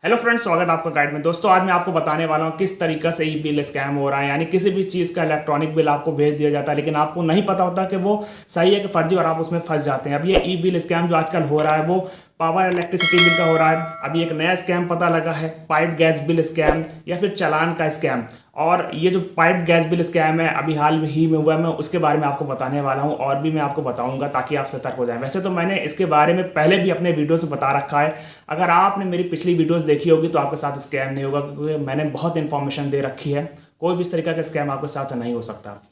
Hello friends, स्वागत है आपका गाइड में। दोस्तों, आज मैं आपको बताने वाला हूँ किस तरीके से ई बिल स्कैम हो रहा है। यानी किसी भी चीज़ का इलेक्ट्रॉनिक बिल आपको भेज दिया जाता है, लेकिन आपको नहीं पता होता कि वो सही है कि फर्जी, और आप उसमें फंस जाते हैं। अब ये ई बिल स्कैम जो आजकल हो रहा है वो पावर इलेक्ट्रिसिटी बिल का हो रहा है। अभी एक नया स्कैम पता लगा है, पाइप गैस बिल स्कैम या फिर चालान का स्कैम। और ये जो पाइप गैस बिल स्कैम है अभी हाल ही में हुआ है, मैं उसके बारे में आपको बताने वाला हूँ और भी मैं आपको बताऊंगा ताकि आप सतर्क हो जाएं। वैसे तो मैंने इसके बारे में पहले भी अपने वीडियो से बता रखा है। अगर आपने मेरी पिछली वीडियोस देखी होगी तो आपके साथ स्कैम नहीं होगा, क्योंकि मैंने बहुत इन्फॉर्मेशन दे रखी है। कोई भी इस तरीका का स्कैम आपके साथ नहीं हो सकता।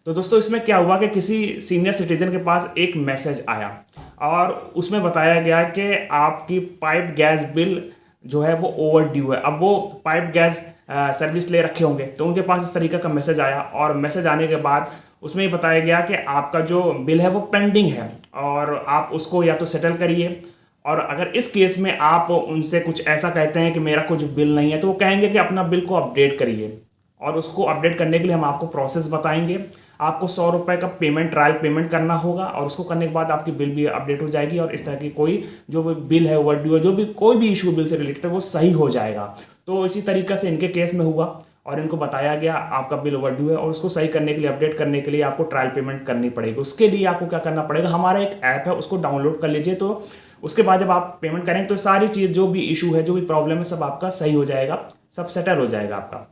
तो दोस्तों, इसमें क्या हुआ कि किसी सीनियर सिटीजन के पास एक मैसेज आया और उसमें बताया गया कि आपकी पाइप गैस बिल जो है वो ओवर ड्यू है। अब वो पाइप गैस सर्विस ले रखे होंगे, तो उनके पास इस तरीके का मैसेज आया, और मैसेज आने के बाद उसमें ये बताया गया कि आपका जो बिल है वो पेंडिंग है और आप उसको या तो सेटल करिए। और अगर इस केस में आप उनसे कुछ ऐसा कहते हैं कि मेरा कुछ बिल नहीं है, तो वो कहेंगे कि अपना बिल को अपडेट करिए। और उसको अपडेट करने के लिए हम आपको प्रोसेस बताएंगे। आपको 100 रुपये का पेमेंट, ट्रायल पेमेंट करना होगा, और उसको करने के बाद आपकी बिल भी अपडेट हो जाएगी और इस तरह की कोई जो भी बिल है ओवर ड्यू है, जो भी कोई भी इशू बिल से रिलेटेड है वो सही हो जाएगा। तो इसी तरीके से इनके केस में हुआ और इनको बताया गया आपका बिल ओवर ड्यू है, और उसको सही करने के लिए, अपडेट करने के लिए आपको ट्रायल पेमेंट करनी पड़ेगी। उसके लिए आपको क्या करना पड़ेगा, हमारा एक ऐप है उसको डाउनलोड कर लीजिए। तो उसके बाद जब आप पेमेंट करेंगे तो सारी चीज़, जो भी इशू है, जो भी प्रॉब्लम है, सब आपका सही हो जाएगा, सब सेटल हो जाएगा आपका।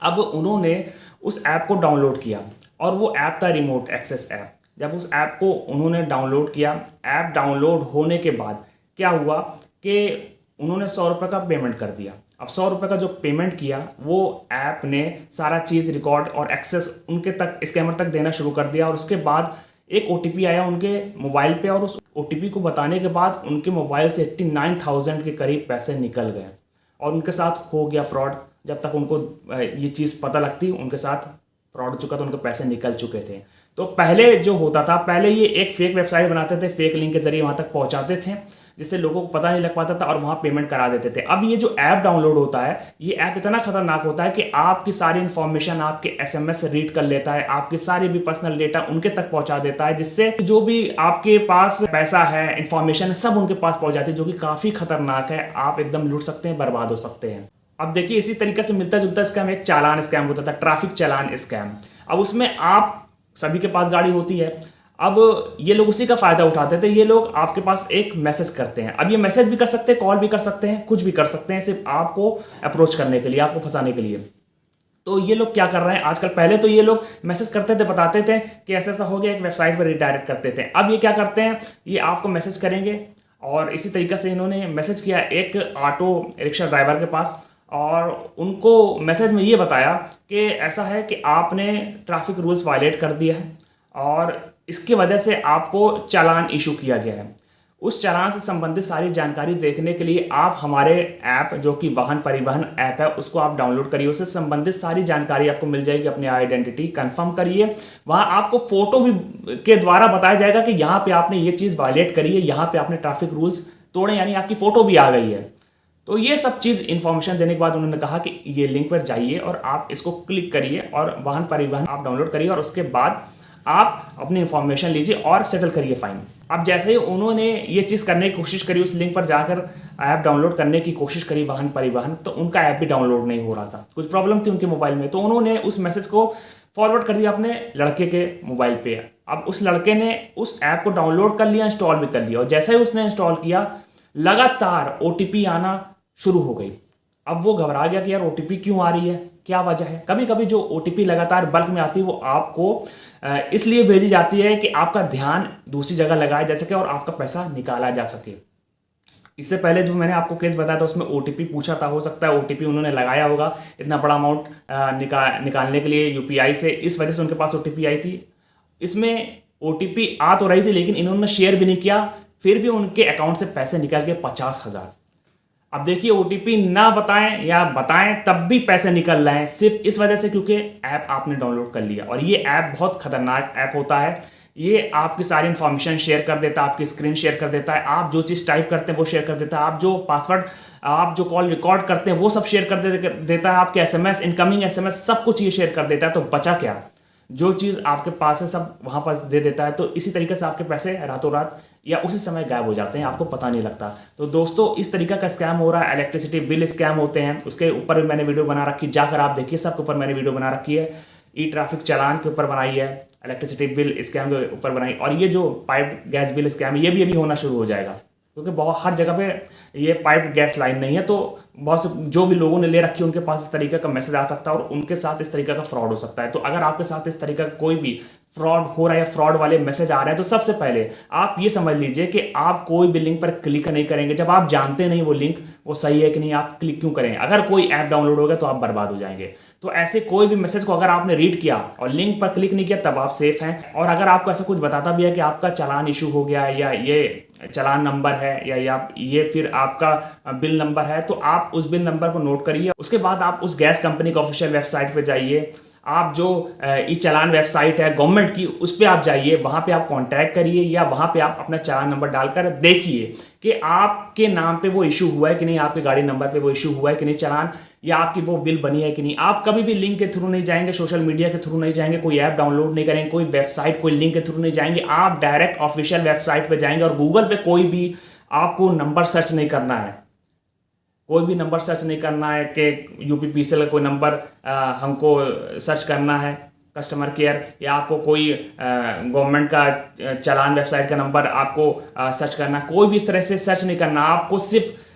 अब उन्होंने उस ऐप को डाउनलोड किया और वो ऐप था रिमोट एक्सेस ऐप। जब उस ऐप को उन्होंने डाउनलोड किया, ऐप डाउनलोड होने के बाद क्या हुआ कि उन्होंने 100 रुपये का पेमेंट कर दिया। अब 100 रुपये का जो पेमेंट किया, वो ऐप ने सारा चीज़ रिकॉर्ड और एक्सेस उनके तक, स्कैमर तक देना शुरू कर दिया। और उसके बाद एक OTP आया उनके मोबाइल पे, और उस OTP को बताने के बाद उनके मोबाइल से 89,000 के करीब पैसे निकल गए और उनके साथ हो गया फ्रॉड। जब तक उनको ये चीज़ पता लगती, उनके साथ फ्रॉड हो चुका था, उनके पैसे निकल चुके थे। तो पहले जो होता था, पहले ये एक फेक वेबसाइट बनाते थे, फेक लिंक के जरिए वहाँ तक पहुँचाते थे, जिससे लोगों को पता नहीं लग पाता था और वहाँ पेमेंट करा देते थे। अब ये जो ऐप डाउनलोड होता है, ये ऐप इतना खतरनाक होता है कि आपकी सारी इन्फॉर्मेशन आपके SMS रीड कर लेता है, आपकी सारी भी पर्सनल डेटा उनके तक पहुँचा देता है, जिससे जो भी आपके पास पैसा है, इन्फॉर्मेशन है, सब उनके पास पहुँच जाती है, जो कि काफ़ी खतरनाक है। आप एकदम लूट सकते हैं, बर्बाद हो सकते हैं। अब देखिए, इसी तरीके से मिलता जुलता स्कैम एक चालान स्कैम होता था, ट्रैफिक चालान स्कैम। अब उसमें आप सभी के पास गाड़ी होती है, अब ये लोग उसी का फायदा उठाते थे। ये लोग आपके पास एक मैसेज करते हैं। अब ये मैसेज भी कर सकते हैं, कॉल भी कर सकते हैं, कुछ भी कर सकते हैं, सिर्फ आपको अप्रोच करने के लिए, आपको फंसाने के लिए। तो ये लोग क्या कर रहे हैं आजकल, पहले तो ये लोग मैसेज करते थे, बताते थे कि ऐसा ऐसा हो गया, एक वेबसाइट पर रिडायरेक्ट करते थे। अब ये क्या करते हैं, ये आपको मैसेज करेंगे, और इसी तरीके से इन्होंने मैसेज किया एक ऑटो रिक्शा ड्राइवर के पास, और उनको मैसेज में ये बताया कि ऐसा है कि आपने ट्रैफिक रूल्स वायलेट कर दिया है और इसकी वजह से आपको चालान इशू किया गया है। उस चालान से संबंधित सारी जानकारी देखने के लिए आप हमारे ऐप, जो कि वाहन परिवहन ऐप है, उसको आप डाउनलोड करिए। उससे संबंधित सारी जानकारी आपको मिल जाएगी। अपनी आइडेंटिटी कंफर्म करिए, वहाँ आपको फोटो भी के द्वारा बताया जाएगा कि यहाँ पे आपने ये चीज़ वायलेट करी है, यहाँ पे आपने ट्रैफिक रूल्स तोड़े, यानी आपकी फोटो भी आ गई है। तो ये सब चीज़ इन्फॉर्मेशन देने के बाद उन्होंने कहा कि ये लिंक पर जाइए और आप इसको क्लिक करिए और वाहन परिवहन आप डाउनलोड करिए, और उसके बाद आप अपनी इंफॉर्मेशन लीजिए और सेटल करिए फाइन। अब जैसे ही उन्होंने ये चीज़ करने की कोशिश करी, उस लिंक पर जाकर ऐप डाउनलोड करने की कोशिश करी वाहन परिवहन, तो उनका ऐप भी डाउनलोड नहीं हो रहा था, कुछ प्रॉब्लम थी उनके मोबाइल में। तो उन्होंने उस मैसेज को फॉरवर्ड कर दिया अपने लड़के के मोबाइल पे। अब उस लड़के ने उस ऐप को डाउनलोड कर लिया, इंस्टॉल भी कर लिया, और जैसे ही उसने इंस्टॉल किया, लगातार OTP आना शुरू हो गई। अब वो घबरा गया कि यार OTP क्यों आ रही है, क्या वजह है। कभी कभी जो OTP लगातार बल्क में आती है, वो आपको इसलिए भेजी जाती है कि आपका ध्यान दूसरी जगह लगाया जा सके और आपका पैसा निकाला जा सके। इससे पहले जो मैंने आपको केस बताया था, उसमें OTP पूछा था। हो सकता है OTP उन्होंने लगाया होगा इतना बड़ा अमाउंट निकालने के लिए UPI से, इस वजह से उनके पास OTP आई थी। इसमें OTP आ तो रही थी, लेकिन इन्होंने शेयर भी नहीं किया, फिर भी उनके अकाउंट से पैसे निकल के 50,000। अब देखिए, OTP ना बताएं या बताएं तब भी पैसे निकल रहे हैं, सिर्फ इस वजह से क्योंकि ऐप आपने डाउनलोड कर लिया। और ये ऐप बहुत खतरनाक ऐप होता है। ये आपकी सारी इन्फॉर्मेशन शेयर कर देता है, आपकी स्क्रीन शेयर कर देता है, आप जो चीज़ टाइप करते हैं वो शेयर कर देता है, आप जो पासवर्ड, आप जो कॉल रिकॉर्ड करते हैं वो सब शेयर कर देता है, आपके SMS, इनकमिंग SMS, सब कुछ ये शेयर कर देता है। तो बचा क्या, जो चीज़ आपके पास है सब वहाँ पर दे देता है। तो इसी तरीके से आपके पैसे रातों रात या उसी समय गायब हो जाते हैं, आपको पता नहीं लगता। तो दोस्तों इस तरीका का स्कैम हो रहा है, इलेक्ट्रिसिटी बिल स्कैम होते हैं, उसके ऊपर भी मैंने वीडियो बना रखी है, जाकर आप देखिए, सबके ऊपर मैंने वीडियो बना रखी है। ई ट्रैफिक चालान के ऊपर बनाई है, इलेक्ट्रिसिटी बिल स्कैम के ऊपर बनाई, और ये जो पाइप गैस बिल स्कैम है ये भी अभी होना शुरू हो जाएगा, क्योंकि बहुत हर जगह पे ये पाइप गैस लाइन नहीं है। तो बहुत से जो भी लोगों ने ले रखी है उनके पास इस तरीके का मैसेज आ सकता है और उनके साथ इस तरीके का फ्रॉड हो सकता है। तो अगर आपके साथ इस तरीके का कोई भी फ्रॉड हो रहा है या फ्रॉड वाले मैसेज आ रहे हैं, तो सबसे पहले आप ये समझ लीजिए कि आप कोई भी लिंक पर क्लिक नहीं करेंगे जब आप जानते नहीं वो लिंक वो सही है कि नहीं। आप क्लिक क्यों करेंगे? अगर कोई ऐप डाउनलोड हो गया तो आप बर्बाद हो जाएंगे। तो ऐसे कोई भी मैसेज को अगर आपने रीड किया और लिंक पर क्लिक नहीं किया तब आप सेफ हैं। और अगर आपको ऐसा कुछ बताता भी है कि आपका चालान इशू हो गया है या ये चालान नंबर है या ये फिर आपका बिल नंबर है, तो आप उस बिल नंबर को नोट करिए। उसके बाद आप उस गैस कंपनी का ऑफिशियल वेबसाइट पे जाइए, आप जो ई चालान वेबसाइट है गवर्नमेंट की उस पर आप जाइए, वहाँ पे आप कांटेक्ट करिए या वहाँ पे आप अपना चालान नंबर डालकर देखिए कि आपके नाम पे वो इशू हुआ है कि नहीं, आपके गाड़ी नंबर पे वो इशू हुआ है कि नहीं चालान, या आपकी वो बिल बनी है कि नहीं। आप कभी भी लिंक के थ्रू नहीं जाएंगे, सोशल मीडिया के थ्रू नहीं जाएंगे, कोई ऐप डाउनलोड नहीं करेंगे, कोई वेबसाइट कोई लिंक के थ्रू नहीं जाएंगे। आप डायरेक्ट ऑफिशियल वेबसाइट पे जाएंगे और गूगल पे कोई भी आपको नंबर सर्च नहीं करना है, कोई भी नंबर सर्च नहीं करना है कि यूपीपीसीएल का कोई नंबर हमको सर्च करना है कस्टमर केयर, या आपको कोई गवर्नमेंट का चालान वेबसाइट का नंबर आपको सर्च करना है। कोई भी इस तरह से सर्च नहीं करना, आपको सिर्फ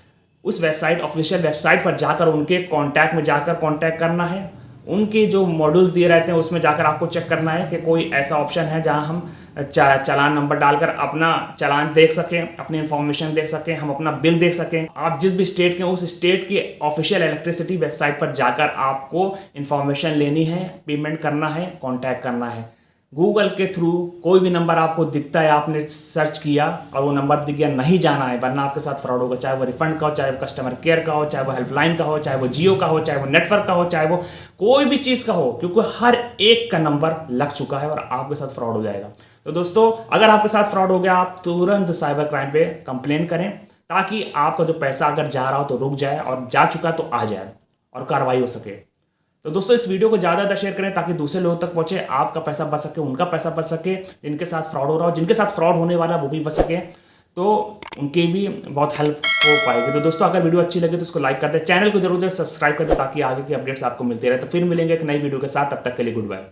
उस वेबसाइट ऑफिशियल वेबसाइट पर जाकर उनके कांटेक्ट में जाकर कांटेक्ट करना है। उनके जो मॉड्यूल्स दिए रहते हैं उसमें जाकर आपको चेक करना है कि कोई ऐसा ऑप्शन है जहां हम चालान नंबर डालकर अपना चालान देख सकें, अपनी इंफॉर्मेशन देख सकें, हम अपना बिल देख सकें। आप जिस भी स्टेट के उस स्टेट की ऑफिशियल इलेक्ट्रिसिटी वेबसाइट पर जाकर आपको इंफॉर्मेशन लेनी है, पेमेंट करना है, कॉन्टैक्ट करना है। गूगल के थ्रू कोई भी नंबर आपको दिखता है, आपने सर्च किया और वो नंबर दिख गया, नहीं जाना है, वरना आपके साथ फ्रॉड होगा। चाहे वो रिफंड का हो, चाहे वो कस्टमर केयर का हो, चाहे वो हेल्पलाइन का हो, चाहे वो जियो का हो, चाहे वो नेटवर्क का हो, चाहे वो कोई भी चीज़ का हो, क्योंकि हर एक का नंबर लग चुका है और आपके साथ फ्रॉड हो जाएगा। तो दोस्तों अगर आपके साथ फ्रॉड हो गया, आप तुरंत साइबर क्राइम पे कंप्लेन करें, ताकि आपका जो पैसा अगर जा रहा हो तो रुक जाए और जा चुका तो आ जाए और कार्रवाई हो सके। तो दोस्तों इस वीडियो को ज़्यादा शेयर करें ताकि दूसरे लोगों तक पहुंचे, आपका पैसा बच सके, उनका पैसा बच सके, जिनके साथ फ्रॉड हो रहा हो, जिनके साथ फ्रॉड होने वाला वो भी बच सके, तो उनकी भी बहुत हेल्प हो पाएगी। तो दोस्तों अगर वीडियो अच्छी लगे तो उसको लाइक कर दें, चैनल को जरूर सब्सक्राइब कर दें ताकि आगे की अपडेट्स आपको मिलती रहे। तो फिर मिलेंगे एक नई वीडियो के साथ, तब तक के लिए गुड बाय।